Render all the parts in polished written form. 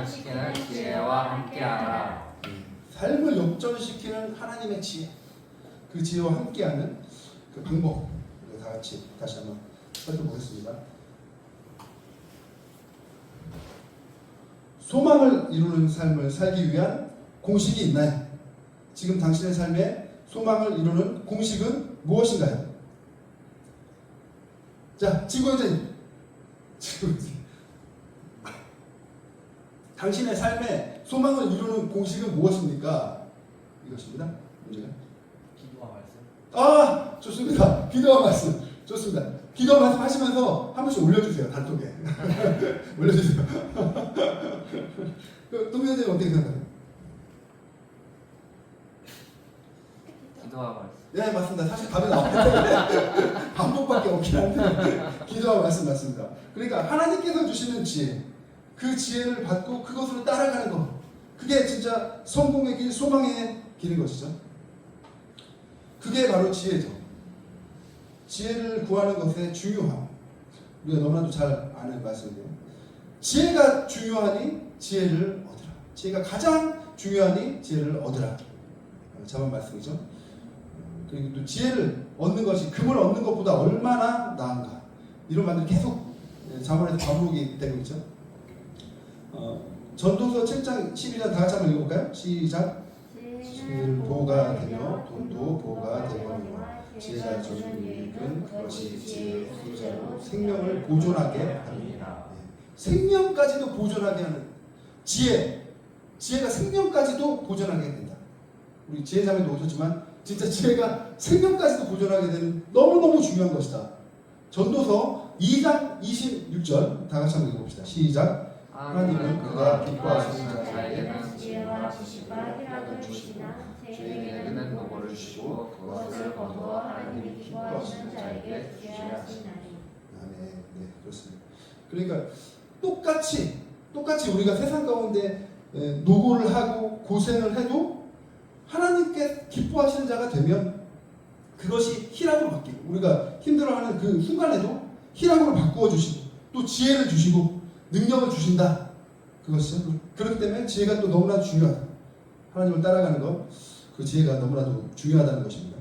역전시키는 지혜와 함께하라. 삶을 역전시키는 하나님의 지혜, 그 지혜와 함께하는 그 방법, 다 같이 다시 한번 살펴보겠습니다. 소망을 이루는 삶을 살기 위한 공식이 있나요? 지금 당신의 삶에 소망을 이루는 공식은 무엇인가요? 자, 지구여자님, 당신의 삶에 소망을 이루는 공식은 무엇입니까? 이것입니다. 문제가. 기도와 말씀. 아, 좋습니다. 기도와 말씀. 좋습니다. 기도와 말씀 하시면서 한 번씩 올려주세요. 단톡에. 올려주세요. 동료님 어떻게 생각하세요? 기도와 말씀. 네, 맞습니다. 사실 답이 나왔는데 반복밖에 없긴 한데 기도와 말씀 맞습니다. 그러니까 하나님께서 주시는 지혜, 그 지혜를 받고 그것으로 따라가는 것, 그게 진짜 성공의 길, 소망의 길인 것이죠. 그게 바로 지혜죠. 지혜를 구하는 것의 중요함, 우리가 너무나도 잘 아는 말씀이에요. 지혜가 중요하니 지혜를 얻으라. 지혜가 가장 중요하니 지혜를 얻으라. 자만 말씀이죠. 그리고 또 지혜를 얻는 것이 금을 얻는 것보다 얼마나 나은가, 이런 말들이 계속 자문에서 반복이 되고 있죠. 전도서 7장 12절 다 같이 한번 읽어볼까요? 시작. 지혜는 보가 되며 돈도 보가 되거니와 지혜가 저주를 이익은 그것이 지혜의 소유자로 생명을 보존하게 합니다. 생명까지도 보존하게 하는 지혜가 생명까지도 보존하게 된다. 우리 지혜자매도 오셨지만 진짜 지혜가 생명까지도 보존하게 되는 너무너무 중요한 것이다. 전도서 2장 26절 다 같이 한번 읽어봅시다. 시작. 하나님은 그가 기뻐하시는 자에게는 지혜와 지식과 희락을 주시나 죄인에게는 노고를 주시고 그것을 거두어 하나님이 기뻐하시는 자에게 주게 하시나니. 네, 그렇습니다. 그러니까 똑같이 우리가 세상 가운데 노고를 하고 고생을 해도 하나님께 기뻐하시는 자가 되면 그것이 희락으로 바뀌고, 우리가 힘들어하는 그 순간에도 희락으로 바꾸어 주시고 또 지혜를 주시고 능력을 주신다. 그것이죠. 그렇기 때문에 지혜가 또 너무나도 중요하다. 하나님을 따라가는 것, 그 지혜가 너무나도 중요하다는 것입니다.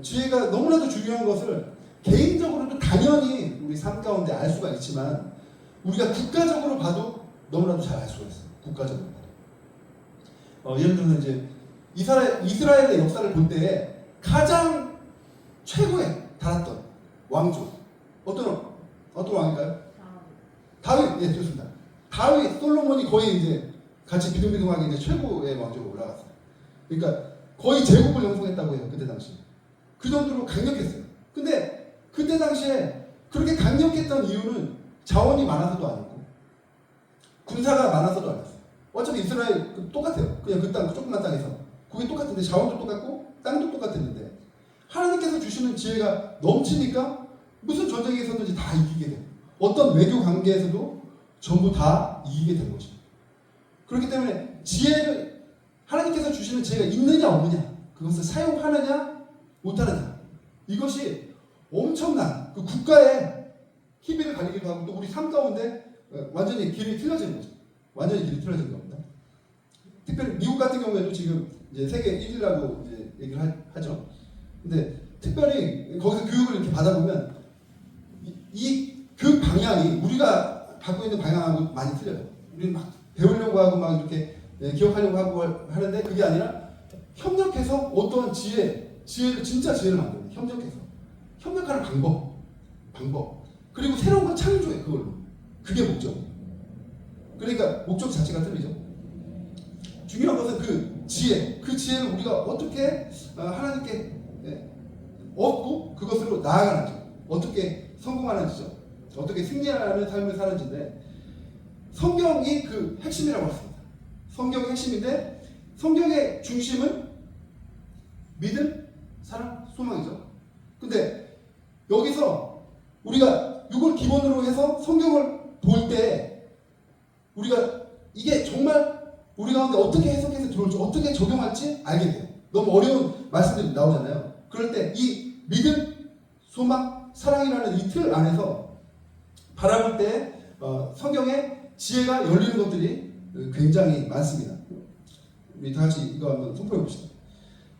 지혜가 너무나도 중요한 것을 개인적으로도 당연히 우리 삶 가운데 알 수가 있지만 우리가 국가적으로 봐도 너무나도 잘 알 수가 있어요. 국가적으로 봐도. 예를 들어서 이제 이스라엘의 역사를 볼 때 가장 최고에 달았던 왕조, 어떤 왕일까요? 다윗. 예, 좋습니다. 다윗, 솔로몬이 거의 이제 같이 비등비등하게 이제 최고의 왕조로 올라갔어요. 그러니까 거의 제국을 형성했다고 해요. 그때 당시. 그 정도로 강력했어요. 근데 그때 당시에 그렇게 강력했던 이유는 자원이 많아서도 아니고 군사가 많아서도 아니었어요. 어차피 이스라엘 똑같아요. 그냥 그 땅, 조그만 땅에서. 그게 똑같은데 자원도 똑같고 땅도 똑같았는데 하나님께서 주시는 지혜가 넘치니까 무슨 전쟁에 있었는지 다 이기게 돼요. 어떤 외교 관계에서도 전부 다 이기게 된 것입니다. 그렇기 때문에 지혜를, 하나님께서 주시는 지혜가 있느냐 없느냐, 그것을 사용하느냐 못하느냐, 이것이 엄청난 그 국가의 희비를 가리기도 하고 또 우리 삶 가운데 완전히 길이 틀려지는 거죠. 완전히 길이 틀려지는 겁니다. 특별히 미국 같은 경우에도 지금 이제 세계 1위라고 이제 얘기를 하죠. 근데 특별히 거기서 교육을 이렇게 받아보면 그 방향이 우리가 갖고 있는 방향하고 많이 틀려요. 우리는 막 배우려고 하고 막 이렇게 기억하려고 하고 하는데 그게 아니라 협력해서 어떠한 지혜를 진짜 지혜를 만드는, 협력하는 방법 그리고 새로운 걸 창조해. 그걸로 그게 목적. 그러니까 목적 자체가 틀리죠. 중요한 것은 그 지혜를 우리가 어떻게 하나님께 얻고 그것으로 나아가는지, 어떻게 성공하는지죠. 어떻게 승리하는 삶을 사는지인데, 성경이 그 핵심이라고 했습니다. 성경의 핵심인데 성경의 중심은 믿음, 사랑, 소망이죠. 근데 여기서 우리가 이걸 기본으로 해서 성경을 볼 때 우리가 이게 정말 우리 가운데 어떻게 해석해서 들어올지, 어떻게 적용할지 알게 돼요. 너무 어려운 말씀들이 나오잖아요. 그럴 때 이 믿음, 소망, 사랑이라는 이 틀 안에서 바라볼 때 성경에 지혜가 열리는 것들이 굉장히 많습니다. 우리 다 같이 이거 한번 선포해 봅시다.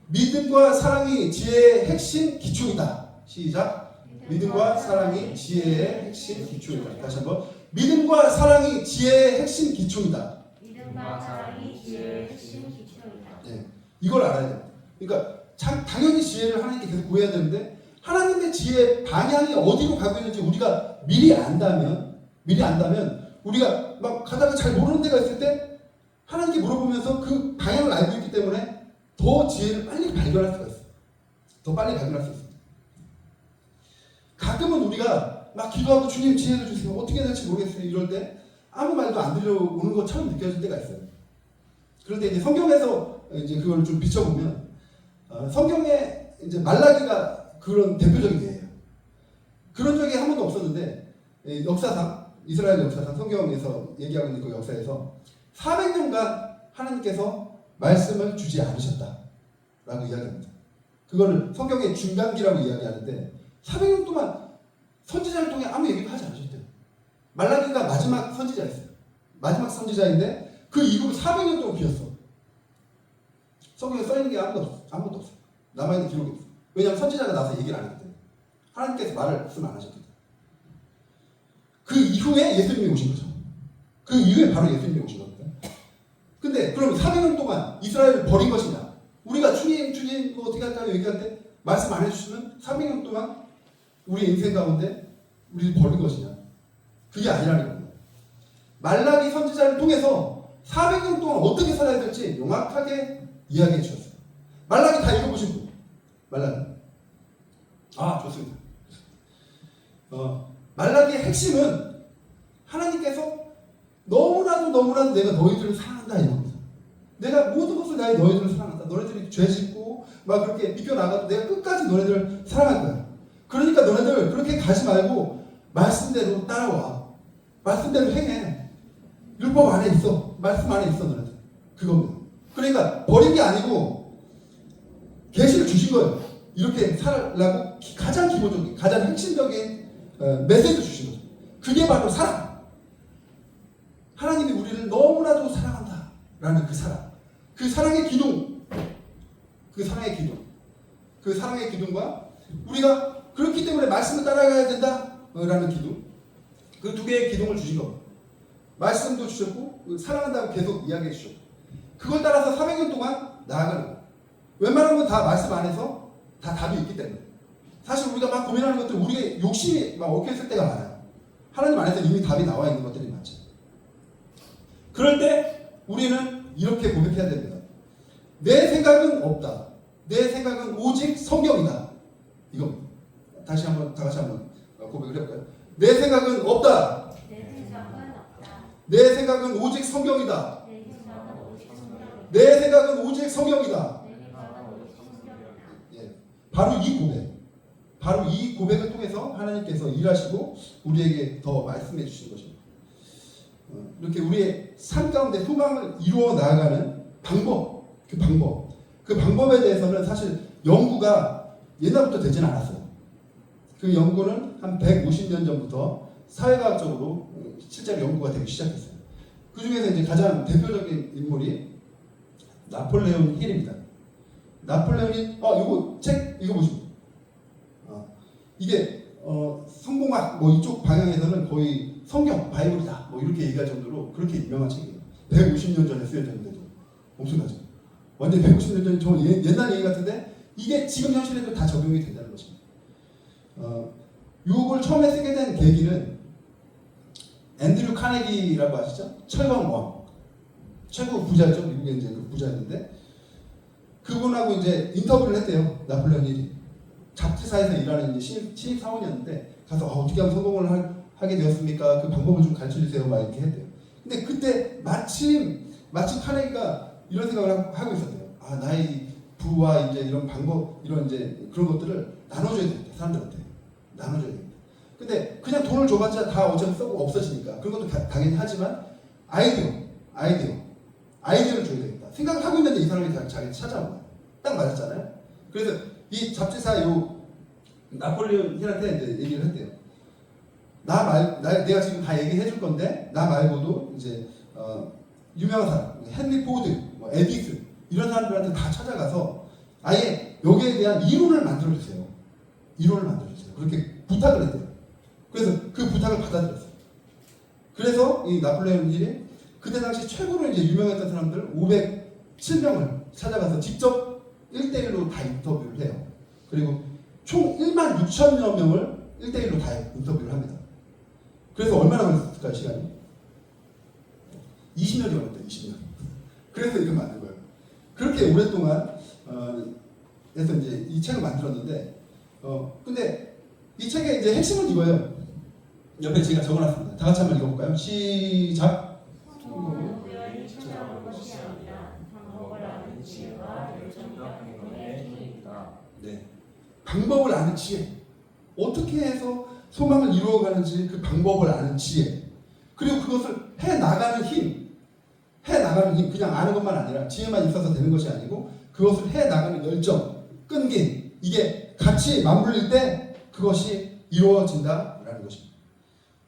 믿음과 사랑이 지혜의 핵심 기초이다. 시작. 믿음과 사랑이 지혜의 핵심 기초이다. 다시 한번. 믿음과 사랑이 지혜의 핵심 기초이다. 믿음과 사랑이 지혜의 핵심 기초이다. 네, 이걸 알아야 돼요. 그러니까 당연히 지혜를 하나님께 계속 구해야 되는데 하나님의 지혜의 방향이 어디로 가고 있는지 우리가 미리 안다면 우리가 막 가다가 잘 모르는 데가 있을 때 하나님께 물어보면서 그 방향을 알고 있기 때문에 더 지혜를 빨리 발견할 수가 있어요. 더 빨리 발견할 수 있습니다. 가끔은 우리가 막 기도하고 주님 지혜를 주세요. 어떻게 해야 될지 모르겠어요. 이럴 때 아무 말도 안 들려오는 것처럼 느껴질 때가 있어요. 그런데 이제 성경에서 이제 그걸 좀 비춰보면 성경에 이제 말라기가 그런 대표적인 예예요. 그런 적이 한 번도 없었는데 역사상 이스라엘 역사상 성경에서 얘기하고 있는 그 역사에서 400년간 하나님께서 말씀을 주지 않으셨다라고 이야기합니다. 그거를 성경의 중간기라고 이야기하는데 400년 동안 선지자를 통해 아무 얘기도 하지 않으셨대요. 말라기가 마지막 선지자였어요. 마지막 선지자인데 그 이후로 400년 동안 비었어. 성경에 써있는 게 아무것도 없어요. 남아있는 기록이 없어요. 왜냐하면 선지자가 나서 얘기를 안 했기 때문에. 하나님께서 말씀 안 하셨기 때문에. 그 이후에 예수님이 오신 거죠. 그 이후에 바로 예수님이 오신 겁니다. 근데 그럼 400년 동안 이스라엘을 버린 것이냐? 우리가 주님 뭐 어떻게 할까요? 얘기할 때 말씀 안 해주시면 300년 동안 우리 인생 가운데 우리를 버린 것이냐? 그게 아니라는 겁니다. 말라기 선지자를 통해서 400년 동안 어떻게 살아야 될지 명확하게 이야기해 주셨어요. 말라기 다 읽어보신 분? 말라기. 좋습니다. 말라기의 핵심은 하나님께서 너무나도 내가 너희들을 사랑한다 이겁니다. 내가 모든 것을 다해 너희들을 사랑한다. 너희들이 죄 짓고 막 그렇게 비껴나가도 내가 끝까지 너희들을 사랑할 거야. 그러니까 너희들 그렇게 가지 말고 말씀대로 따라와. 말씀대로 행해. 율법 안에 있어. 말씀 안에 있어 너희들. 그겁니다. 그러니까 버린 게 아니고 계시를 주신 거예요. 이렇게 살라고 가장 기본적인, 가장 핵심적인 메시지를 주신 거죠. 그게 바로 사랑. 하나님이 우리를 너무나도 사랑한다 라는 그 사랑. 그 사랑의 기둥. 그 사랑의 기둥과 우리가 그렇기 때문에 말씀을 따라가야 된다 라는 기둥. 그 두 개의 기둥을 주신 겁니다. 말씀도 주셨고 사랑한다고 계속 이야기해 주셨고 그걸 따라서 400년 동안 나아가는 거예요. 웬만한 건 다 말씀 안에서 다 답이 있기 때문에. 사실 우리가 막 고민하는 것들 우리의 욕심이 막 얽혀있을 때가 많아요. 하나님 안에서 이미 답이 나와 있는 것들이 많죠. 그럴 때 우리는 이렇게 고백해야 됩니다. 내 생각은 없다. 내 생각은 오직 성경이다. 이겁니다. 다 같이 한번 고백을 해볼까요? 내 생각은 없다. 내 생각은 오직 성경이다. 내 생각은 오직 성경이다. 예, 바로 이 고백을 통해서 하나님께서 일하시고 우리에게 더 말씀해 주신 것입니다. 이렇게 우리의 삶 가운데 소망을 이루어 나아가는 그 방법에 대해서는 사실 연구가 옛날부터 되지는 않았어요. 그 연구는 한 150년 전부터 사회과학적으로 실제로 연구가 되기 시작했어요. 그 중에서 이제 가장 대표적인 인물이 나폴레온 힐입니다. 나폴레온이 이거 책 읽어보십시오. 이게 성공학 뭐 이쪽 방향에서는 거의 성경 바이블이다 뭐 이렇게 얘기할 정도로 그렇게 유명한 책이에요. 150년 전에 쓰여졌는데도 엄청나죠. 완전 150년 전이 저 옛날 얘기 같은데 이게 지금 현실에도 다 적용이 된다는 것입니다. 이걸 처음에 쓰게 된 계기는 앤드류 카네기라고 아시죠? 철강왕 최고 부자죠. 미국의 이제 그 부자였는데 그분하고 이제 인터뷰를 했대요. 나폴레온이 잡지사에서 일하는 이제 신입 사원이었는데 가서 어떻게 하면 성공을 하게 되었습니까? 그 방법을 좀 가르쳐 주세요. 막 이렇게 했대요. 근데 그때 마침 카네기가 이런 생각을 하고 있었대요. 나의 부와 이제 이런 방법, 이런 이제 그런 것들을 나눠줘야 되겠다. 사람들한테 나눠줘야 되겠다. 근데 그냥 돈을 줘봤자 다 어차피 쓰고 없어지니까 그런 것도 당연히 하지만 아이디어를 줘야 되겠다. 생각을 하고 있는데 이 사람이 자기 찾아온 거야. 딱 맞았잖아요. 그래서 이 잡지사 요 나폴레온 힐한테 이제 얘기를 했대요. 내가 지금 다 얘기해 줄 건데 나 말고도 이제 유명한 사람, 헨리 포드, 뭐 에디슨 이런 사람들한테 다 찾아가서 아예 여기에 대한 이론을 만들어 주세요. 이론을 만들어 주세요. 그렇게 부탁을 했대요. 그래서 그 부탁을 받아들였어요. 그래서 이 나폴레옹 힐이 그때 당시 최고로 이제 유명했던 사람들 507명을 찾아가서 직접 1대1로 다 인터뷰를 해요. 그리고 총 1만 6천여 명을 1대1로 다 인터뷰를 합니다. 그래서 얼마나 걸렸을까요, 시간이? 20년이 걸렸대요, 20년. 그래서 이걸 만든 거예요. 그렇게 오랫동안 해서 이제 이 책을 만들었는데, 근데 이 책의 이제 핵심은 이거예요. 옆에 제가 적어놨습니다. 다 같이 한번 읽어볼까요? 시작. 우연히 찾아온 것이 아니라 방법을 아는 지혜와 열정과 행동의 힘이다. 네. 방법을 아는 지혜. 어떻게 해서 소망을 이루어가는지 그 방법을 아는 지혜. 그리고 그것을 해나가는 힘. 해나가는 힘. 그냥 아는 것만 아니라 지혜만 있어서 되는 것이 아니고 그것을 해나가는 열정, 끈기. 이게 같이 맞물릴 때 그것이 이루어진다라는 것입니다.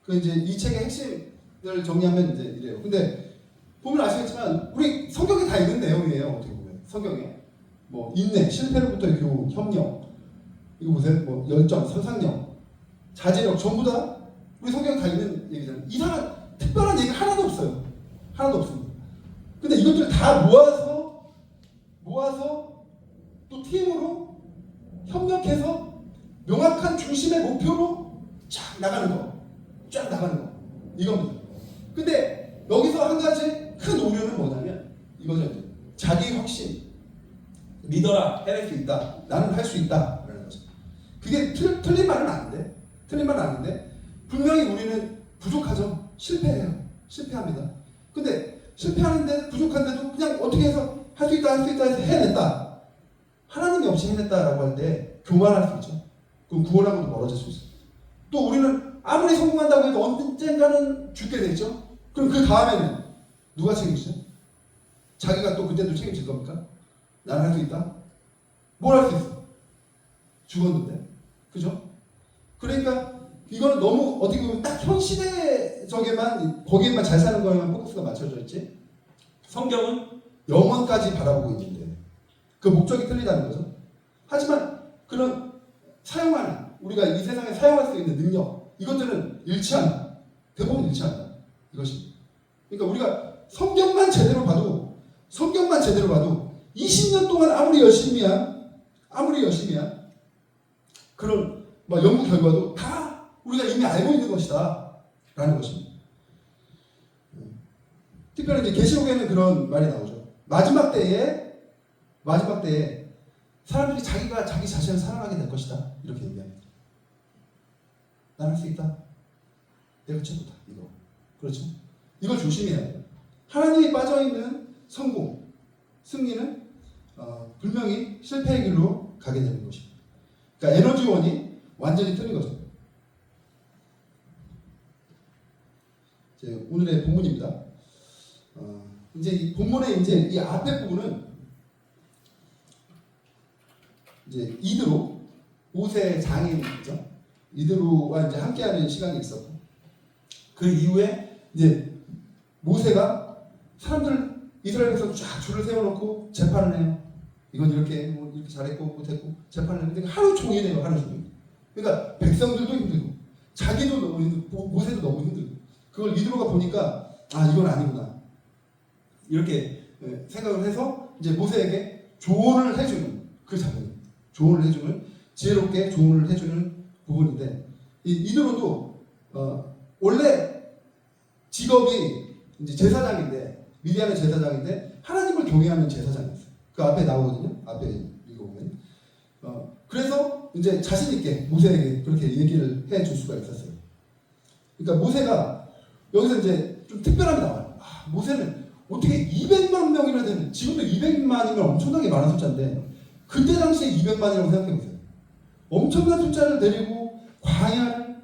그 이제 이 책의 핵심을 정리하면 이제 이래요. 근데 보면 아시겠지만 우리 성경에 다 있는 내용이에요. 어떻게 보면 성경에 뭐 인내, 실패로부터의 교훈, 협력 이거 보세요. 뭐 열정, 상상력, 자제력 전부 다 우리 성경에 다 있는 얘기잖아요. 이상한 특별한 얘기 하나도 없어요. 하나도 없습니다. 근데 이것들 다 모아서 또 팀으로 협력해서 명확한 중심의 목표로 쫙 나가는 거. 이겁니다. 근데 여기서 한 가지 큰 오류는 뭐냐면 이거죠. 자기 확신. 믿어라. 해낼 수 있다. 나는 할 수 있다. 라는 거죠. 그게 틀린 말은 아닌데 분명히 우리는 부족하죠. 실패합니다. 근데 실패하는데 부족한데도 그냥 어떻게 해서 할 수 있다 해서 해냈다. 하나님이 없이 해냈다라고 할 때 교만할 수 있죠. 그럼 구원하고도 멀어질 수 있어요. 또 우리는 아무리 성공한다고 해도 언젠가는 죽게 되죠. 그럼 그 다음에는 누가 책임지죠? 자기가 또 그때도 책임질 겁니까? 나는 할 수 있다? 뭘 할 수 있어? 죽었는데. 그죠? 그러니까 이거는 너무 어떻게 보면 딱 현 시대적에만 거기에만 잘 사는 거에만 포커스가 맞춰져 있지. 성경은 영원까지 바라보고 있는데 그 목적이 틀리다는 거죠. 하지만 그런 사용하는 우리가 이 세상에 사용할 수 있는 능력 이것들은 일치한다. 대부분 일치한다. 이것이. 그러니까 우리가 성경만 제대로 봐도 20년 동안 아무리 열심히 한 그런 연구 결과도 다 우리가 이미 알고 있는 것이다 라는 것입니다. 특별히 이제 계시록에는 그런 말이 나오죠. 마지막 때에 사람들이 자기 자신을 사랑하게 될 것이다 이렇게 얘기합니다. 난 할 수 있다. 내가 최고다. 이거 그렇죠? 이걸 조심해야 돼요. 하나님이 빠져있는 성공, 승리는 분명히 실패의 길로 가게 되는 것입니다. 그러니까 에너지원이 완전히 틀린 거죠. 이제 오늘의 본문입니다. 이제 이 본문의 이제 이 앞에 부분은 이제 이드로 5세 장인이죠. 이드로와 이제 함께하는 시간이 있었고 그 이후에 이제 모세가 사람들 이스라엘에서 쫙 줄을 세워놓고 재판을 해요. 이건 이렇게 잘했고 못했고 재판을 했는데 하루 종일 해요. 하루 종일. 그러니까 백성들도 힘들고 자기도 너무 힘들고 모세도 너무 힘들고 그걸 이드로가 보니까 이건 아니구나 이렇게 생각을 해서 이제 모세에게 조언을 해주는 그 장면, 조언을 해주는 지혜롭게 조언을 해주는 부분인데 이 이드로도 원래 직업이 이제 제사장인데 미디안의 제사장인데 하나님을 경외하는 제사장이었어요. 그 앞에 나오거든요. 앞에 읽어보면 그래서 이제 자신 있게 모세에게 그렇게 얘기를 해줄 수가 있었어요. 그러니까 모세가 여기서 이제 좀 특별함이 나와요. 모세는 어떻게 200만 명이나 되는 지금도 200만이면 엄청나게 많은 숫자인데 그때 당시에 200만이라고 생각해보세요. 엄청난 숫자를 데리고 광야를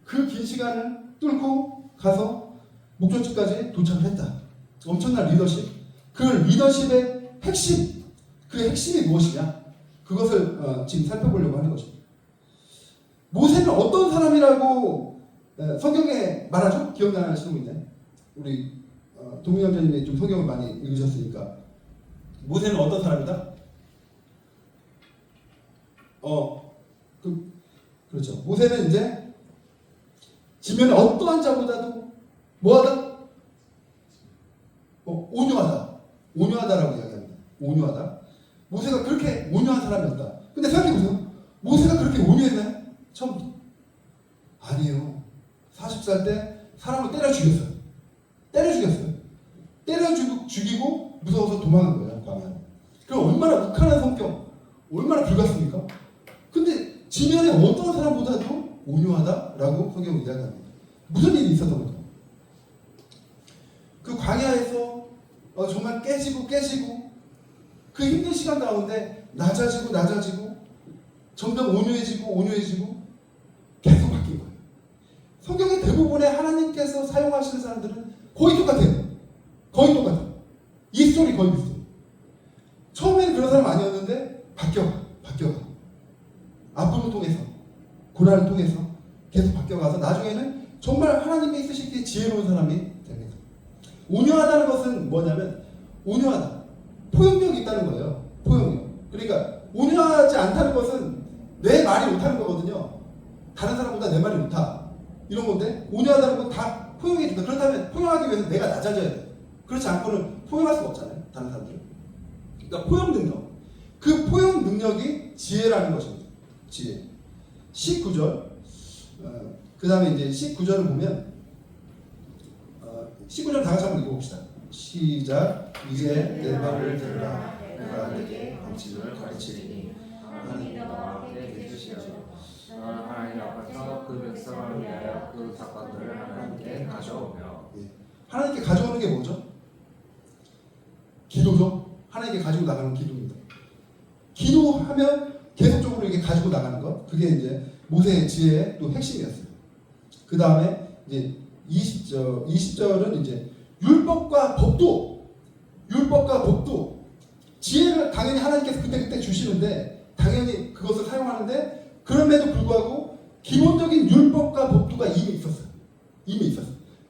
그 긴 시간을 뚫고 가서 목적지까지 도착을 했다. 엄청난 리더십. 그 리더십의 핵심, 그 핵심이 무엇이냐? 그것을 지금 살펴보려고 하는 것입니다. 모세는 어떤 사람이라고 성경에 말하죠? 기억나시는 분 있나요? 우리 동민형제님이 좀 성경을 많이 읽으셨으니까 모세는 어떤 사람이다? 그렇죠. 모세는 이제 지면에 어떠한 자보다도 뭐하다? 온유하다라고 이야기합니다. 온유하다. 모세가 그렇게 온유한 사람이었다. 근데 생각해보세요. 모세가 그렇게 온유했나요? 처음부터? 아니에요. 40살 때 사람을 때려 죽였어요. 때려 죽이고 무서워서 도망한 거예요. 광야로. 그럼 얼마나 욱하는 성격, 얼마나 불같습니까? 근데 지면에 어떤 사람보다도 온유하다라고 성경은 이야기합니다. 무슨 일이 있었던 거죠? 그 광야에서 정말 깨지고 그 힘든 시간 가운데 낮아지고 점점 온유해지고 계속 바뀐 거예요. 성경의 대부분의 하나님께서 사용하시는 사람들은 거의 똑같아요. 이 스토리 거의 비슷해요. 처음에는 그런 사람 아니었는데 바뀌어가. 아픔을 통해서, 고난을 통해서 계속 바뀌어가서 나중에는 정말 하나님이 쓰시기에 지혜로운 사람이 됩니다. 온유하다는 것은 뭐냐면 온유하다. 포용력이 있다는 거예요. 포용력. 그러니까 온유하지 않다는 것은 내 말이 못하는 거거든요. 다른 사람보다 내 말이 못하. 이런 건데 온유하다는 건 다 포용해 준다. 그렇다면 포용하기 위해서 내가 낮아져야 돼. 그렇지 않고는 포용할 수가 없잖아요. 다른 사람들은. 그러니까 포용 능력. 그 포용 능력이 지혜라는 것입니다. 지혜. 19절. 그 다음에 이제 19절을 보면 19절 다 같이 한번 읽어봅시다. 시작. 이제 내 말을 들으라. 내가 내게 방침을 가르치리니 하나님이 너와 함께 계시시오. 너는 하나님 앞에서 그 백성을 위하여 그 사건들을 하나님께 가져오며. 하나님께 가져오는 게 뭐죠? 기도죠. 하나님께 가지고 나가는 기도입니다. 기도하면 계속적으로 이게 가지고 나가는 것. 그게 이제 모세의 지혜의 또 핵심이었어요. 그 다음에 이제 20절은 이제 율법과 법도 지혜를 당연히 하나님께서 그때 주시는데 당연히 그것을 사용하는데 그럼에도 불구하고 기본적인 율법과 법도가 이미 있었어요.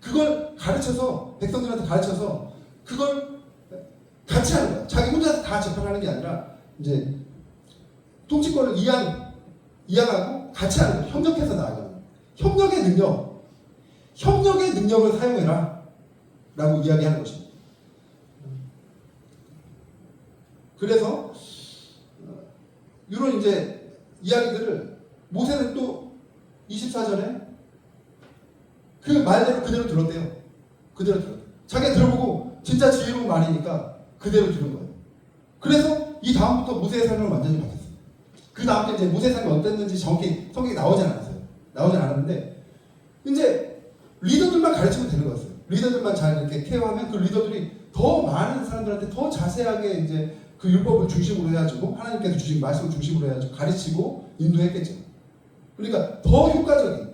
그걸 가르쳐서 백성들한테 가르쳐서 그걸 같이 하는 거야. 자기 혼자서 다 재판하는 게 아니라 이제 통치권을 이양하고 같이 하는 거야. 협력해서 나아가는 거야. 협력의 능력을 사용해라 라고 이야기하는 것입니다. 그래서 이런 이제 이야기들을 모세는 또 24절에 그 말대로 그대로 들었대요. 자기가 들어보고 진짜 지혜로운 말이니까 그대로 들은 거예요. 그래서 이 다음부터 모세의 삶은 완전히 바뀌었어요. 그 다음 때 이제 모세의 삶이 어땠는지 정확히 성경에 나오진 않았는데 이제 리더들만 가르치면 되는 거였어요. 리더들만 잘 이렇게 케어하면 그 리더들이 더 많은 사람들한테 더 자세하게 이제 그 율법을 중심으로 해가지고 하나님께서 주신 말씀을 중심으로 해가지고 가르치고 인도했겠죠. 그러니까 더 효과적인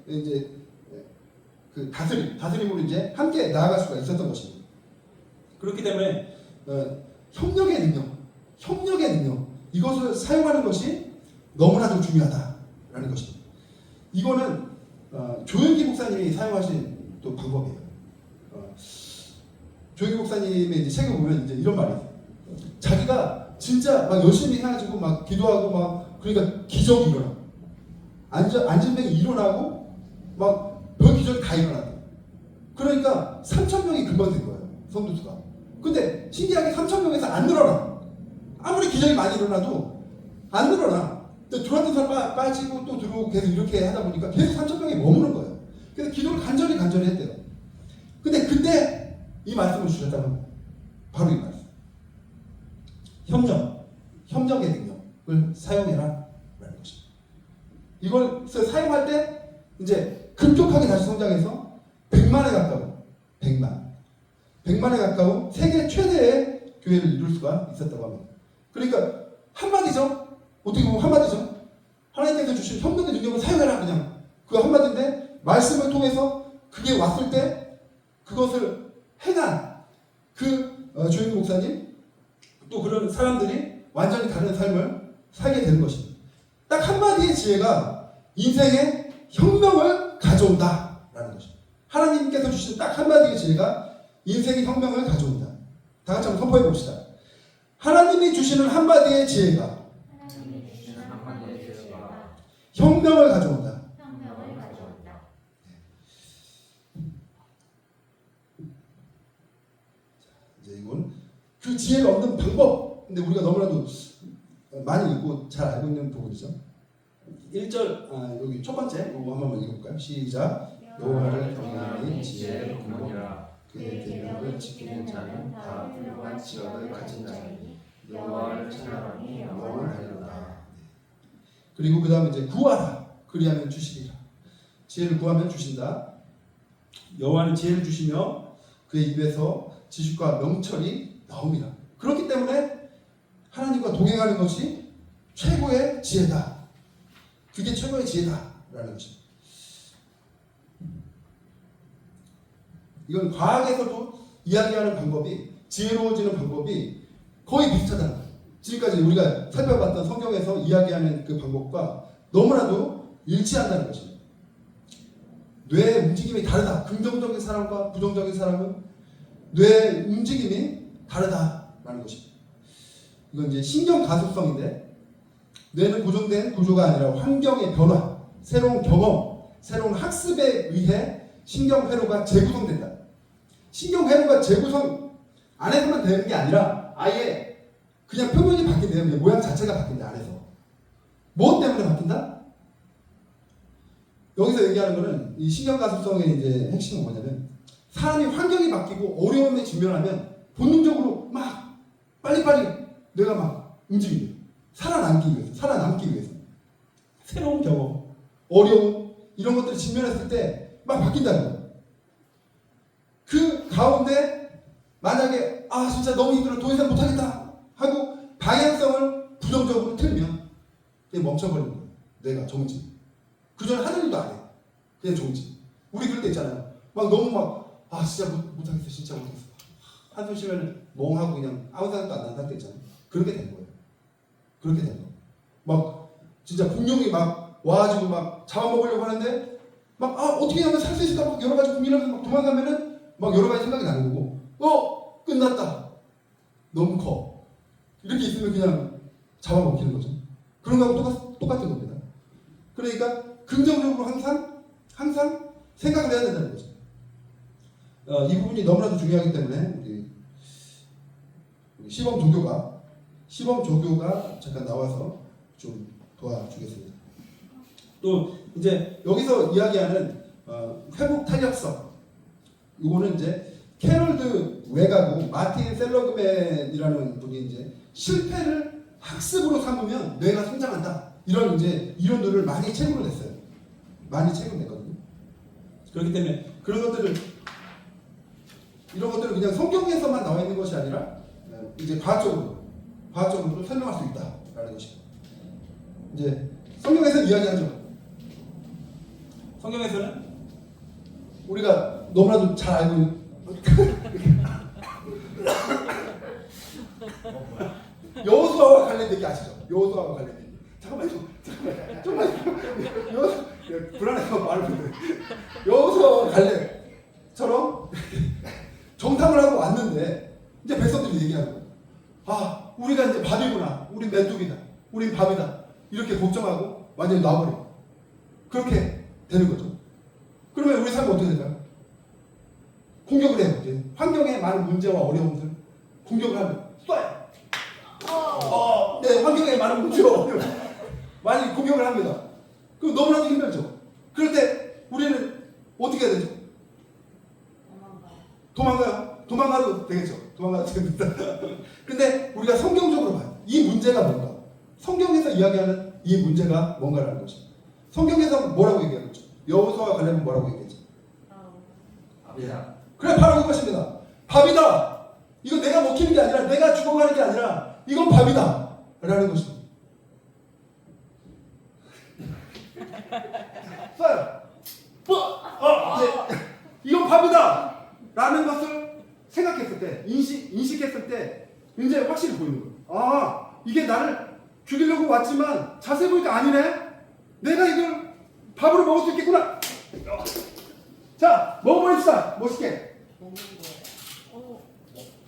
이제 그 다스림으로 이제 함께 나아갈 수가 있었던 것입니다. 그렇기 때문에 협력의 능력 이것을 사용하는 것이 너무나도 중요하다라는 것입니다. 이거는 조영기 목사님이 사용하신 또 방법이에요. 조영기 목사님의 이제 책을 보면 이제 이런 말이 있어요. 자기가 진짜 막 열심히 해가지고 막 기도하고 막 그러니까 기적이 일어나. 안전병이 일어나고 막 별 기적이 다 일어나요. 그러니까 3,000명이 금방 된 거예요. 성도수가. 근데 신기하게 3,000명에서 안 늘어나. 아무리 기적이 많이 일어나도 안 늘어나. 들어왔던 사람 빠지고 또 들어오고 계속 이렇게 하다 보니까 계속 3,000명이 머무는 거예요. 그래서 기도를 간절히 했대요. 근데 그때 이 말씀을 주셨다면 바로 이 말씀. 협력의 능력을 사용해라 라는 것입니다. 이걸 사용할 때 이제 급격하게 다시 성장해서 100만에 가까운 세계 최대의 교회를 이룰 수가 있었다고 합니다. 그러니까 한마디죠. 어떻게 보면 한마디죠. 하나님께서 주신 협력의 능력을 사용해라 그냥 그 한마디인데 말씀을 통해서 그게 왔을 때 그것을 행한 그 조영기 목사님 또 그런 사람들이 완전히 다른 삶을 살게 되는 것입니다. 딱 한마디의 지혜가 인생의 혁명을 가져온다라는 거죠. 하나님께서 주신 딱 한마디의 지혜가 인생의 혁명을 가져온다. 다 같이 한번 선포해 봅시다. 하나님이 주시는 한마디의 지혜가 혁명을 가져온다. 이제 이건 그 지혜를 얻는 방법. 근데 우리가 너무나도 많이 읽고 잘 알고 있는 부분이죠. 1절 여기 첫 번째 이거 한 번만 읽어볼까요? 시작. 여호와를 경외하니 지혜의 근본이라 그의 계명을 지키는 자는 다 훌륭한 지혜를 가진 자니 여호와를 찬양하니 영원을 하리로다. 그리고 그 다음에 이제 구하라 그리하면 주시리라. 지혜를 구하면 주신다. 여호와는 지혜를 주시며 그의 입에서 지식과 명철이 나옵니다. 그렇기 때문에 하나님과 동행하는 것이 최고의 지혜다. 그게 최고의 지혜다라는 것입니다. 이건 과학에서도 이야기하는 방법이 지혜로워지는 방법이 거의 비슷하다는 거예요. 지금까지 우리가 살펴봤던 성경에서 이야기하는 그 방법과 너무나도 일치한다는 것입니다. 뇌의 움직임이 다르다. 긍정적인 사람과 부정적인 사람은 뇌의 움직임이 다르다라는 것입니다. 이건 이제 신경 가속성인데 뇌는 고정된 구조가 아니라 환경의 변화, 새로운 경험, 새로운 학습에 의해 신경 회로가 재구성된다. 신경 회로가 재구성 안에서만 되는 게 아니라 아예 그냥 표면이 바뀐대요. 모양 자체가 바뀐다. 안에서. 무엇 때문에 바뀐다? 여기서 얘기하는 거는 이 신경 가속성의 이제 핵심은 뭐냐면 사람이 환경이 바뀌고 어려움에 직면하면 본능적으로 막 빨리빨리 뇌가 막 움직여요. 살아남기 위해서. 새로운 경험, 어려움 이런 것들을 직면했을 때 막 바뀐다는 거예요. 그 가운데 만약에 진짜 너무 힘들어 더 이상 못하겠다 하고 방향성을 부정적으로 틀면 그냥 멈춰버리는 거예요. 뇌가 정지. 그전에 하는 일도 안 해. 그냥 정지. 우리 그럴 때 있잖아요. 막 너무 진짜 못하겠어. 진짜 못하겠어. 한숨 쉬면 멍하고 그냥 아무 생각도 안 나는 상태 있잖아요. 그렇게 된 거예요. 그렇게 된 거예요. 막 진짜 분명히 막 와가지고 막 잡아먹으려고 하는데 막 어떻게 하면 살 수 있을까 막 여러 가지 고민하면서 막 도망가면은 막 여러 가지 생각이 나는 거고 끝났다. 너무 커. 이렇게 있으면 그냥 잡아먹히는 거죠. 그런 거하고 똑같은 겁니다. 그러니까 긍정적으로 항상 생각을 해야 된다는 거죠. 이 부분이 너무나도 중요하기 때문에 우리 시범 조교가 잠깐 나와서 좀 도와주겠습니다. 또 이제 여기서 이야기하는 회복 탄력성 이거는 이제 캐롤드 웨가고 마틴 셀러그맨이라는 분이 이제 실패를 학습으로 삼으면 뇌가 성장한다 이런 이제 이론들을 많이 책으로 냈어요. 많이 책으로 냈거든요. 그렇기 때문에 이런 것들을 그냥 성경에서만 나와 있는 것이 아니라 이제 과학적으로 설명할 수 있다라는 것입니다. 이제 성경에서 이야기하죠. 성경에서는 우리가 너무나도 잘 알고 있는 여호수아와 갈렙 얘기 아시죠? 여호수아와 갈렙 얘기. 잠깐만요. 불안해서 말을 못해. 여호수아와 갈렙처럼 정탐을 하고 왔는데 이제 백성들이 얘기하는 거예요. 우리가 이제 밥이구나. 우린 메뚜기다. 우린 밥이다. 이렇게 걱정하고 완전히 놔버려. 그렇게 되는 거죠. 그러면 우리 삶은 어떻게 될까요? 공격을 해요. 이제 환경에 많은 문제와 어려움들 공격을 하면 쏴요. 네, 환경에 많은 문제와 어려움 많이 공격을 합니다. 그럼 너무나도 힘들죠. 그럴 때 우리는 어떻게 해야 되죠? 도망가도 되겠죠. 도망가도 됩니다. 근데 우리가 성경적으로 봐요. 이 문제가 뭔가? 성경에서 이야기하는 이 문제가 뭔가라는 거죠. 성경에서 뭐라고 얘기하는 거죠? 여호수아와 갈렙은 뭐라고 얘기했죠? 밥이다. 그래, 바로 이것입니다. 밥이다. 이거 내가 먹히는 게 아니라 내가 죽어가는 게 아니라 이건 밥이다 라는 것입니다. 쏴요. 네. 이건 밥이다 라는 것을 생각했을 때 인식했을 때 이제 확실히 보이는 거예요. 이게 나를 죽이려고 왔지만 자세히 보니까 아니네. 내가 이걸 밥으로 먹을 수 있겠구나. 자, 먹어보겠습니다. 멋있게. 먹는 거예요?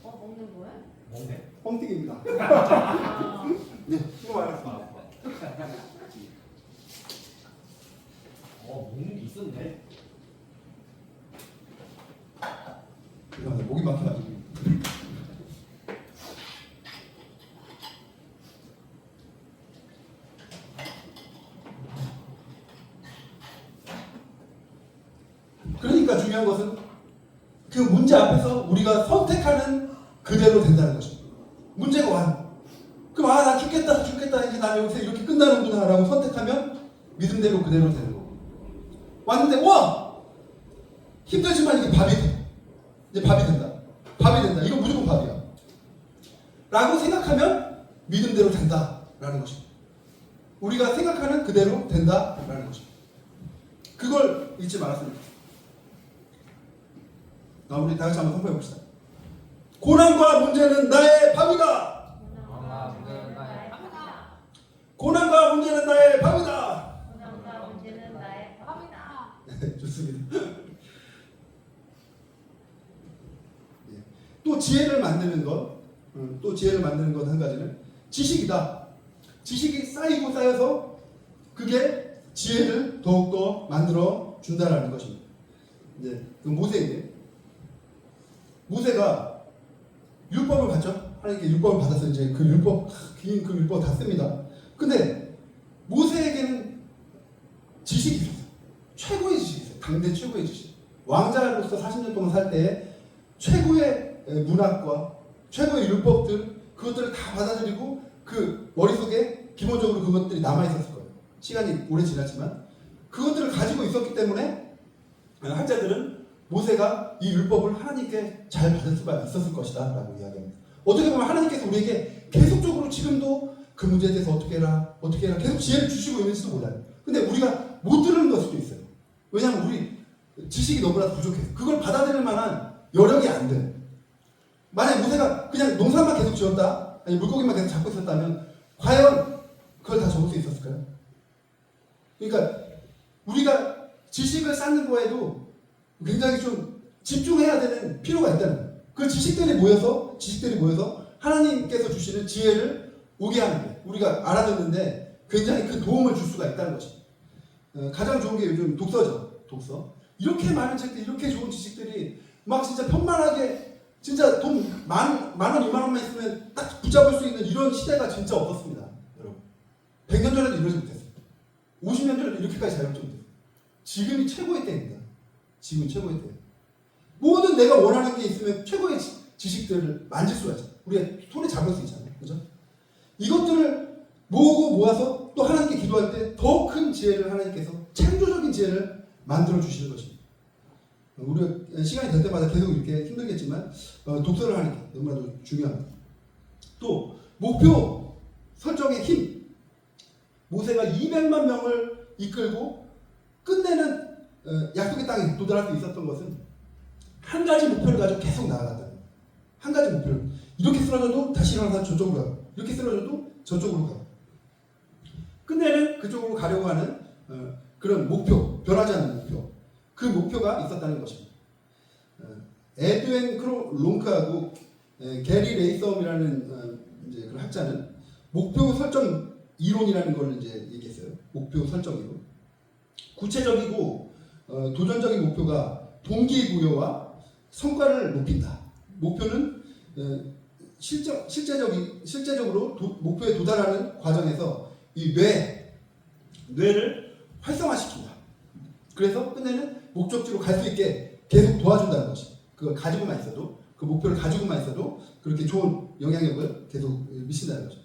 먹는 거예요? 먹네. 뻥튀기입니다. 아, 네, 수고 많았습니다. 먹는 게 있었네. 죄송합니다. 목이 막혀가지고. 그러니까 중요한 것은 그 문제 앞에서 우리가 선택하는 그대로 된다는 것입니다. 문제가 와. 그럼 나 죽겠다 이제 난 여기서 이렇게 끝나는구나 라고 선택하면 믿음대로 그대로 되는 거고. 왔는데 와! 힘들지만 이게 밥이 돼. 이제 밥이 된다. 밥이 된다. 이거 무조건 밥이야. 라고 생각하면 믿음대로 된다라는 것입니다. 우리가 생각하는 그대로 된다라는 것입니다. 그걸 잊지 말았으면 좋겠습니다. 우리 다 같이 한번 선포해 봅시다. 고난과 문제는 나의 밥이다. 고난과 문제는 나의 밥이다. 고난과 문제는 나의 밥이다. 좋습니다. 예. 또 지혜를 만드는 것, 또 지혜를 만드는 것 한 가지는 지식이다. 지식이 쌓이고 쌓여서 그게 지혜를 더욱더 만들어 준다라는 것입니다. 이제 그 모세인데 모세가 율법을 받죠. 하나님께 율법을 받아서 이제 그 율법, 긴 그 율법 다 씁니다. 근데 모세에게는 지식이 있었어요. 최고의 지식이 있어요. 당대 최고의 지식. 왕자로서 40년 동안 살 때 최고의 문학과 최고의 율법들 그것들을 다 받아들이고 그 머릿속에 기본적으로 그것들이 남아있었을 거예요. 시간이 오래 지났지만 그것들을 가지고 있었기 때문에 학자들은 모세가 이 율법을 하나님께 잘 받을 수가 있었을 것이다 라고 이야기합니다. 어떻게 보면 하나님께서 우리에게 계속적으로 지금도 그 문제에 대해서 어떻게 해라 계속 지혜를 주시고 있는지도 몰라요. 근데 우리가 못 들은 걸 수도 있어요. 왜냐하면 우리 지식이 너무나 부족해서 그걸 받아들일 만한 여력이 안 돼. 만약 모세가 그냥 농사만 계속 지었다 아니 물고기만 계속 잡고 있었다면 과연 그걸 다 적을 수 있었을까요? 그러니까 우리가 지식을 쌓는 거에도 굉장히 좀 집중해야 되는 필요가 있다는 거예요. 그 지식들이 모여서 하나님께서 주시는 지혜를 오게 하는데 우리가 알아듣는데 굉장히 큰 도움을 줄 수가 있다는 것입니다. 가장 좋은 게 요즘 독서죠. 독서. 이렇게 많은 책들, 이렇게 좋은 지식들이 막 진짜 편만하게 진짜 돈 만 원, 2만 원만 있으면 딱 붙잡을 수 있는 이런 시대가 진짜 없었습니다. 여러분. 100년 전에도 이러지 못했어요. 50년 전에도 이렇게까지 자유롭지 못했어요. 지금이 최고의 때입니다. 지금이 최고의 때. 모든 내가 원하는 게 있으면 최고의 지식들을 만질 수가 있잖아요. 우리가 손에 잡을 수 있잖아요. 그죠? 이것들을 모으고 모아서 또 하나님께 기도할 때 더 큰 지혜를 하나님께서 창조적인 지혜를 만들어 주시는 것입니다. 우리가 시간이 될 때마다 계속 이렇게 힘들겠지만 독서를 하는 게 너무나도 중요합니다. 또 목표 설정의 힘. 모세가 200만 명을 이끌고 끝내는 약속의 땅에 도달할 수 있었던 것은 한 가지 목표를 가지고 계속 나아갔다는 거예요. 한 가지 목표를. 이렇게 쓰러져도 다시 일어나서 저쪽으로 가고 이렇게 쓰러져도 저쪽으로 가고 끝내는 그쪽으로 가려고 하는 그런 목표, 변하지 않는 목표. 그 목표가 있었다는 것입니다. 에드웬 크롱크하고 게리 레이썸이라는 이제 그런 학자는 목표 설정 이론이라는 걸 이제 얘기했어요. 목표 설정 이론. 구체적이고 도전적인 목표가 동기부여와 성과를 높인다. 목표는 실제적으로 목표에 도달하는 과정에서 이 뇌를 활성화시킨다. 그래서 끝내는 목적지로 갈 수 있게 계속 도와준다는 것입니다. 그걸 가지고만 있어도 그 목표를 가지고만 있어도 그렇게 좋은 영향력을 계속 미친다는 거죠.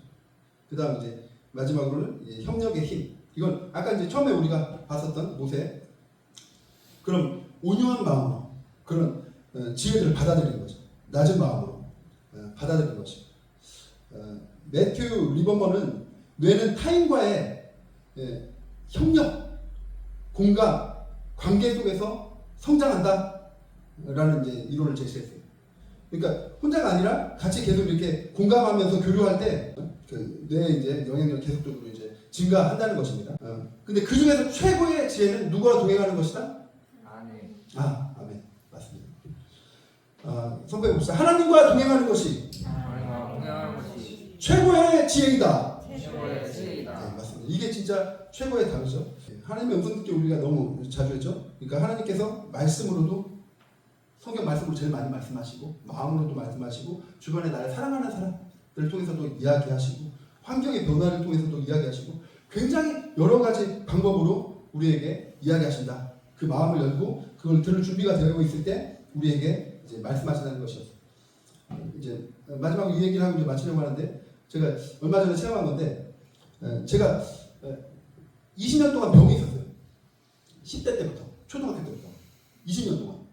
그 다음 이제 마지막으로는 협력의 힘. 이건 아까 이제 처음에 우리가 봤었던 모세 그런 온유한 마음으로 그런 지혜들을 받아들이는 거죠. 낮은 마음으로 받아들이는 것입니다. 매튜 리버먼은 뇌는 타인과의 협력, 공감, 관계 속에서 성장한다라는 이제 이론을 제시했어요. 그러니까 혼자가 아니라 같이 계속 이렇게 공감하면서 교류할 때 그 뇌의 이제 영향력 계속적으로 이제 증가한다는 것입니다. 근데 그 중에서 최고의 지혜는 누구와 동행하는 것이다? 아니. 아멘. 맞습니다. 선배해 봅시다. 하나님과 동행하는 것이 하나님과 동행하는 것이 최고의 지혜이다. 최고의 지혜이다. 네, 맞습니다. 이게 진짜 최고의 답이죠. 하나님의 음성 듣기 우리가 너무 자주 했죠. 그러니까 하나님께서 말씀으로도 성경 말씀으로 제일 많이 말씀하시고 마음으로도 말씀하시고 주변에 나를 사랑하는 사람들을 통해서도 이야기하시고 환경의 변화를 통해서도 이야기하시고 굉장히 여러 가지 방법으로 우리에게 이야기하신다. 그 마음을 열고 그걸 들을 준비가 되어 있을 때 우리에게 이제 말씀하신다는 것이었어요. 이제 마지막으로 이 얘기를 하고 이제 마치려고 하는데 제가 얼마 전에 체험한 건데 제가 20년 동안 병이 있었어요. 10대 때부터 초등학교 때부터 20년 동안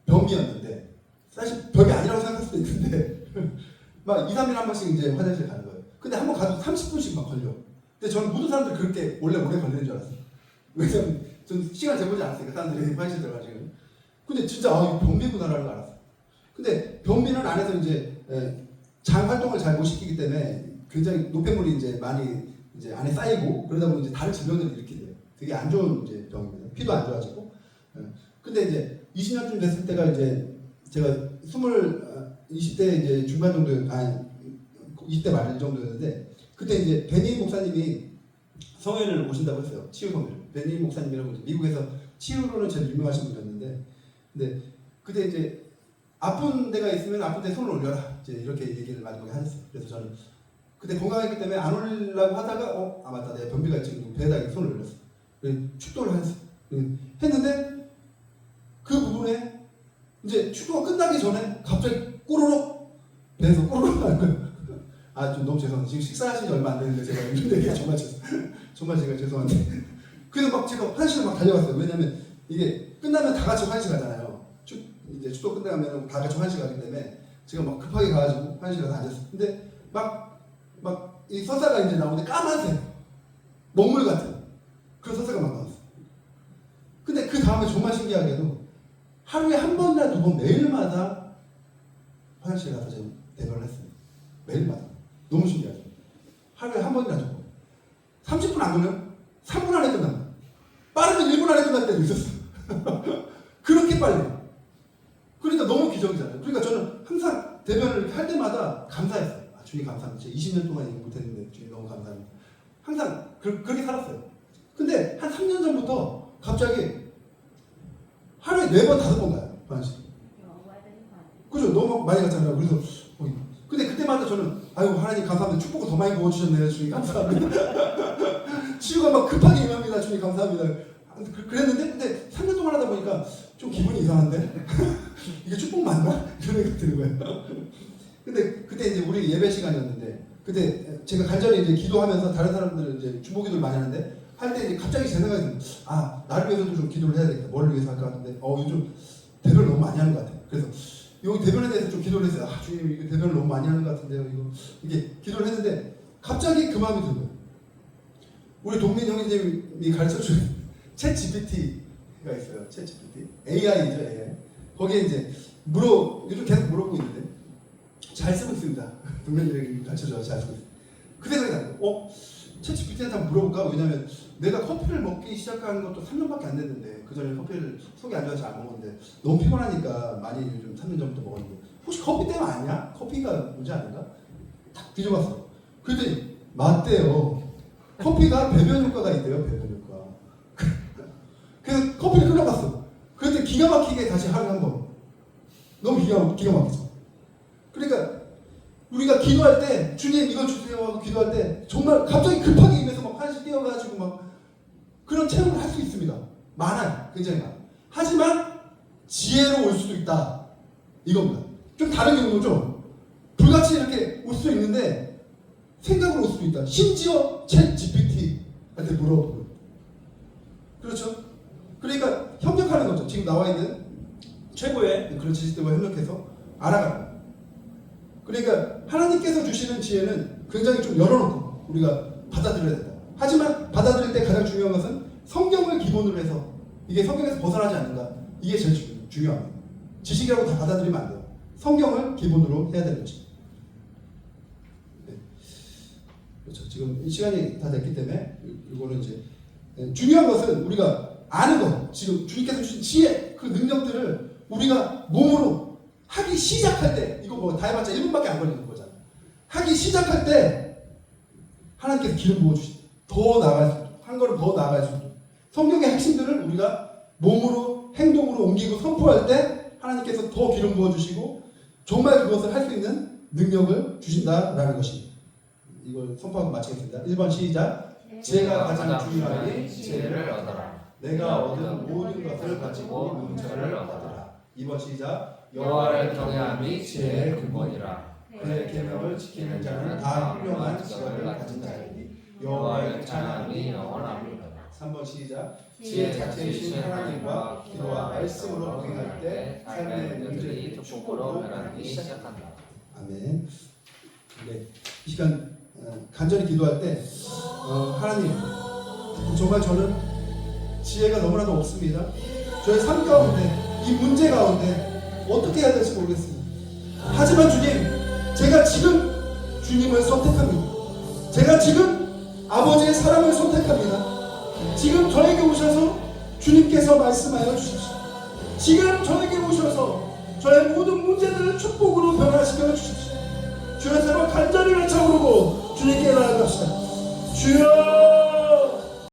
병이었는데 사실 별게 아니라고 생각할 수도 있는데 막 2, 3일에 한 번씩 이제 화장실 가는 거예요. 근데 한 번 가도 30분씩 막 걸려. 근데 저는 모든 사람들 그렇게 원래 오래 걸리는 줄 알았어요. 왜냐면 전 시간 재보지 않았으니까 사람들이 화장실 들어가지고. 근데 진짜 이거 변비구나라는 걸 알았어요. 근데 변비는 안에서 이제 장 활동을 잘 못 시키기 때문에 굉장히 노폐물이 이제 많이 이제 안에 쌓이고 그러다 보면 이제 다른 질병들을 일으키게 돼요. 되게 안 좋은 이제 병입니다. 피도 안 좋아지고. 근데 이제 20년쯤 됐을 때가 이제 제가 20대 이제 중반 정도, 20대 말 정도였는데 그때 이제 베니 목사님이 성회를 오신다고 했어요. 치유 성회를. 베니 목사님이라고 미국에서 치유로는 제일 유명하신 분이었는데, 근데 그때 이제 아픈 데가 있으면 아픈 데 손을 올려라. 이제 이렇게 얘기를 마지막에 하셨어요. 그래서 저는 그때 건강했기 때문에 안 올리려고 하다가 맞다, 내가 변비가 지금 배에다 손을 올렸어. 축도를 했어요. 했는데 그 부분에 이제 축도가 끝나기 전에 갑자기 꼬르륵 배에서 꼬르륵 하는 거예요. 좀 너무 죄송합니다. 지금 식사하신 지 얼마 안 됐는데 제가 이런 얘기 정말 제가 죄송한데. 그래서 막 제가 화장실에 막 달려갔어요. 왜냐면 이게 끝나면 다 같이 화장실 가잖아요. 이제 축도 끝나면 다 같이 화장실 가기 때문에 제가 막 급하게 가가지고 화장실에 가서 앉았어요. 근데 막 이 서사가 이제 나오는데 까만색 먹물 같은 그 서사가 막 나왔어요. 근데 그 다음에 정말 신기하게도 하루에 한 번이나 두 번 매일마다 화장실에 가서 제가 대변을 했어요. 매일마다. 너무 신기하죠. 하루에 한 번이나 두 번. 30분 안 걸려요? 3분 안에 끝납니다. 빠르면 1분 안에 끝날 때도 있었어요. 그렇게 빨리. 그러니까 너무 기적이잖아요. 그러니까 저는 항상 대변을 할 때마다 감사했어요. 주님 감사합니다. 제가 20년 동안 얘기 못했는데 주님 너무 감사합니다. 항상 그렇게 살았어요. 근데 한 3년 전부터 갑자기 하루에 4번, 5번 가요. 화장실. 그죠? 너무 많이 갔잖아요. 그래서 근데 그때마다 저는 하나님 감사합니다. 축복을 더 많이 부어주셨네요. 주님 감사합니다. 치유가 막 급하게 임합니다. 주님 감사합니다. 그랬는데 근데 3년 동안 하다 보니까 좀 기분이 이상한데 이게 축복 맞나? 이런 생각이 드는 거예요. 근데 그때 이제 우리 예배 시간이었는데 그때 제가 간절히 이제 기도하면서 다른 사람들은 이제 주보기도를 많이 하는데 할 때 이제 갑자기 제 생각이 들어요. 나를 위해서도 좀 기도를 해야 되겠다. 뭐를 위해서 할까 하는데 요즘 대변을 너무 많이 하는 것 같아요. 그래서 여기 대변에 대해서 좀 기도를 했어요. 주님 이거 대변을 너무 많이 하는 것 같은데요. 이게 기도를 했는데 갑자기 그 마음이 들어요. 우리 동민 형님이 가르쳐준 챗 GPT가 있어요. 챗 GPT. AI죠, AI. 거기에 이제 요즘 계속 물어보고 있는데 잘 쓰고 있습니다. 동민 형님이 가르쳐줘서 잘 쓰고 있습니다. 그 생각이 나요. 챗 GPT한테 한번 물어볼까? 왜냐면 내가 커피를 먹기 시작한 것도 3년밖에 안 됐는데 그 전에 커피를 속이 안 좋아서 안 먹었는데 너무 피곤하니까 많이 요즘 3년 전부터 먹었는데 혹시 커피 때문 아니야? 커피가 문제 아닌가? 딱 뒤져봤어. 그랬더니 맞대요. 커피가 배변 효과가 있대요. 배변 효과. 그래서 커피를 끓여봤어. 그랬더니 기가 막히게 다시 하루에 한 번. 너무 기가 막히죠. 그러니까 우리가 기도할 때 주님 이걸 주세요 하고 기도할 때 정말 갑자기 급하게 입에서 막 화장실 뛰어가지고 막 그런 체험을 할 수 있습니다. 많아요. 굉장히 많아요. 하지만 지혜로 올 수도 있다. 이겁니다. 좀 다른 경우죠. 불같이 이렇게 올 수도 있는데 생각으로 올 수도 있다. 심지어 챗 GPT한테 물어보고. 그렇죠? 그러니까 협력하는 거죠. 지금 나와 있는 최고의 그런 지식들과 협력해서 알아가는 거예요. 그러니까 하나님께서 주시는 지혜는 굉장히 좀 열어놓고 우리가 받아들여야 된다. 하지만 받아들일 때 가장 중요한 것은 성경을 기본으로 해서 이게 성경에서 벗어나지 않는가. 이게 제일 중요합니다. 지식이라고 다 받아들이면 안 돼요. 성경을 기본으로 해야 되는 것입니다. 네. 그렇죠. 지금 이 시간이 다 됐기 때문에 이거는 이제 중요한 것은 우리가 아는 것, 지금 주님께서 주신 지혜, 그 능력들을 우리가 몸으로 하기 시작할 때, 이거 뭐 다 해봤자 1분밖에 안 걸리는 거잖아. 하기 시작할 때 하나님께서 기름 부어주신다. 더 나아갈 수 있도록, 한 걸음 더 나아갈 수 있도록. 성경의 핵심들을 우리가 몸으로, 행동으로 옮기고 선포할 때 하나님께서 더 기름 부어주시고 정말 그것을 할 수 있는 능력을 주신다라는 것입니다. 이걸 선포하고 마치겠습니다. 1번 시작. 지혜가 가장 중요하니 지혜를 얻어라. 내가 얻은 모든 것을 가지고 문철을 얻어라. 2번 시작. 여호와를 경외함이 지혜의 근본이라. 그의 계명을 지키는 자는 다 훌륭한 지혜를 가진 자이니 여호와를 찬양함이 영원합니다. 3번 시작. 지혜 자체이신 하나님과 기도와 말씀으로 동행할 때 삶의 문제들이 축복으로 변하기 시작한다. 아멘. 네, 이 시간 간절히 기도할 때 하나님, 정말 저는 지혜가 너무나도 없습니다. 저의 삶 가운데, 이 문제 가운데 어떻게 해야 될지 모르겠습니다. 하지만 주님, 제가 지금 주님을 선택합니다. 제가 지금 아버지의 사랑을 선택합니다. 지금 저에게 오셔서 주님께서 말씀하여 주십시오. 지금 저에게 오셔서 저의 모든 문제들을 축복으로 변화시켜 주십시오. 주의 사랑